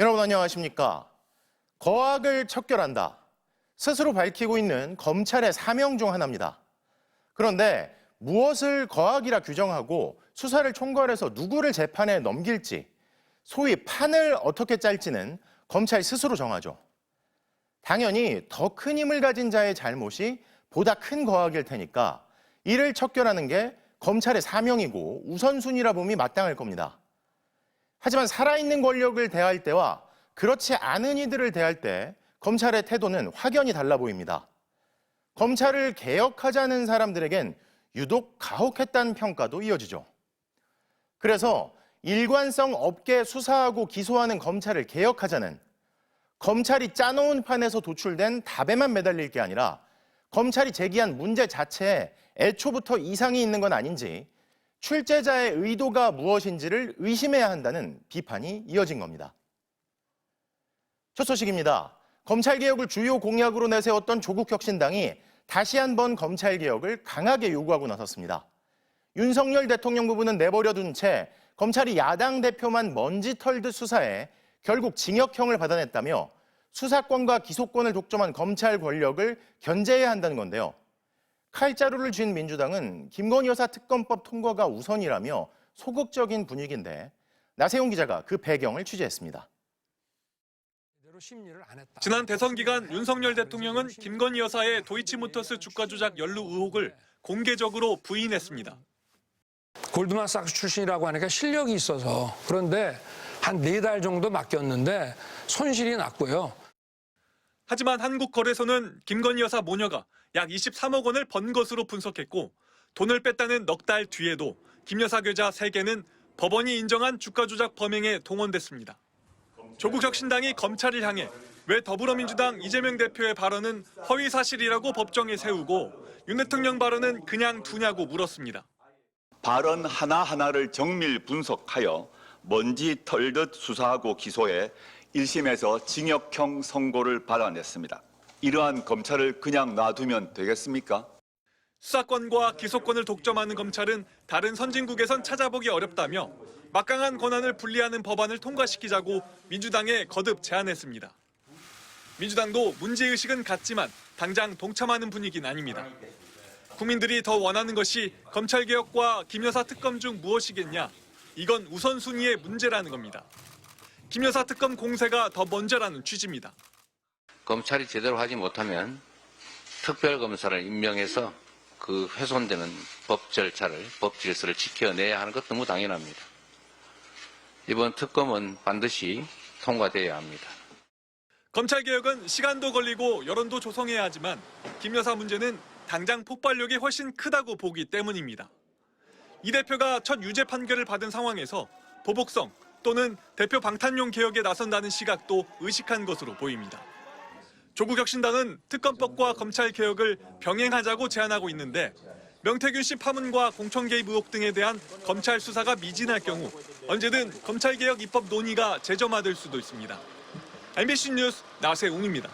여러분 안녕하십니까? 거악을 척결한다. 스스로 밝히고 있는 검찰의 사명 중 하나입니다. 그런데 무엇을 거악이라 규정하고 수사를 총괄해서 누구를 재판에 넘길지, 소위 판을 어떻게 짤지는 검찰 스스로 정하죠. 당연히 더 큰 힘을 가진 자의 잘못이 보다 큰 거악일 테니까 이를 척결하는 게 검찰의 사명이고 우선순위라 봄이 마땅할 겁니다. 하지만 살아있는 권력을 대할 때와 그렇지 않은 이들을 대할 때 검찰의 태도는 확연히 달라 보입니다. 검찰을 개혁하자는 사람들에겐 유독 가혹했다는 평가도 이어지죠. 그래서 일관성 없게 수사하고 기소하는 검찰을 개혁하자는, 검찰이 짜놓은 판에서 도출된 답에만 매달릴 게 아니라 검찰이 제기한 문제 자체에 애초부터 이상이 있는 건 아닌지, 출제자의 의도가 무엇인지를 의심해야 한다는 비판이 이어진 겁니다. 첫 소식입니다. 검찰개혁을 주요 공약으로 내세웠던 조국혁신당이 다시 한번 검찰개혁을 강하게 요구하고 나섰습니다. 윤석열 대통령 부부는 내버려둔 채 검찰이 야당 대표만 먼지 털듯 수사해 결국 징역형을 받아냈다며 수사권과 기소권을 독점한 검찰 권력을 견제해야 한다는 건데요. 칼자루를 쥔 민주당은 김건희 여사 특검법 통과가 우선이라며 소극적인 분위기인데 나세용 기자가 그 배경을 취재했습니다. 지난 대선 기간 윤석열 대통령은 김건희 여사의 도이치모터스 주가 조작 연루 의혹을 공개적으로 부인했습니다. 골드만삭스 출신이라고 하니까 실력이 있어서, 그런데 한 4달 정도 맡겼는데 손실이 났고요. 하지만 한국거래소는 김건희 여사 모녀가 약 23억 원을 번 것으로 분석했고, 돈을 뺐다는 넉 달 뒤에도 김 여사 계좌 3개는 법원이 인정한 주가 조작 범행에 동원됐습니다. 조국혁신당이 검찰을 향해 왜 더불어민주당 이재명 대표의 발언은 허위사실이라고 법정에 세우고 윤 대통령 발언은 그냥 두냐고 물었습니다. 발언 하나하나를 정밀 분석하여 먼지 털듯 수사하고 기소해 1심에서 징역형 선고를 받아냈습니다. 이러한 검찰을 그냥 놔두면 되겠습니까? 수사권과 기소권을 독점하는 검찰은 다른 선진국에선 찾아보기 어렵다며 막강한 권한을 분리하는 법안을 통과시키자고 민주당에 거듭 제안했습니다. 민주당도 문제의식은 같지만 당장 동참하는 분위기는 아닙니다. 국민들이 더 원하는 것이 검찰개혁과 김 여사 특검 중 무엇이겠냐? 이건 우선순위의 문제라는 겁니다. 김 여사 특검 공세가 더 먼저라는 취지입니다. 검찰이 제대로 하지 못하면 특별검사를 임명해서 그 훼손되는 법 절차를, 법 질서를 지켜내야 하는 것 너무 당연합니다. 이번 특검은 반드시 통과돼야 합니다. 검찰개혁은 시간도 걸리고 여론도 조성해야 하지만 김 여사 문제는 당장 폭발력이 훨씬 크다고 보기 때문입니다. 이 대표가 첫 유죄 판결을 받은 상황에서 보복성 또는 대표 방탄용 개혁에 나선다는 시각도 의식한 것으로 보입니다. 조국혁신당은 특검법과 검찰개혁을 병행하자고 제안하고 있는데 명태균 씨 파문과 공천 개입 의혹 등에 대한 검찰 수사가 미진할 경우 언제든 검찰개혁 입법 논의가 재점화될 수도 있습니다. MBC 뉴스 나세웅입니다.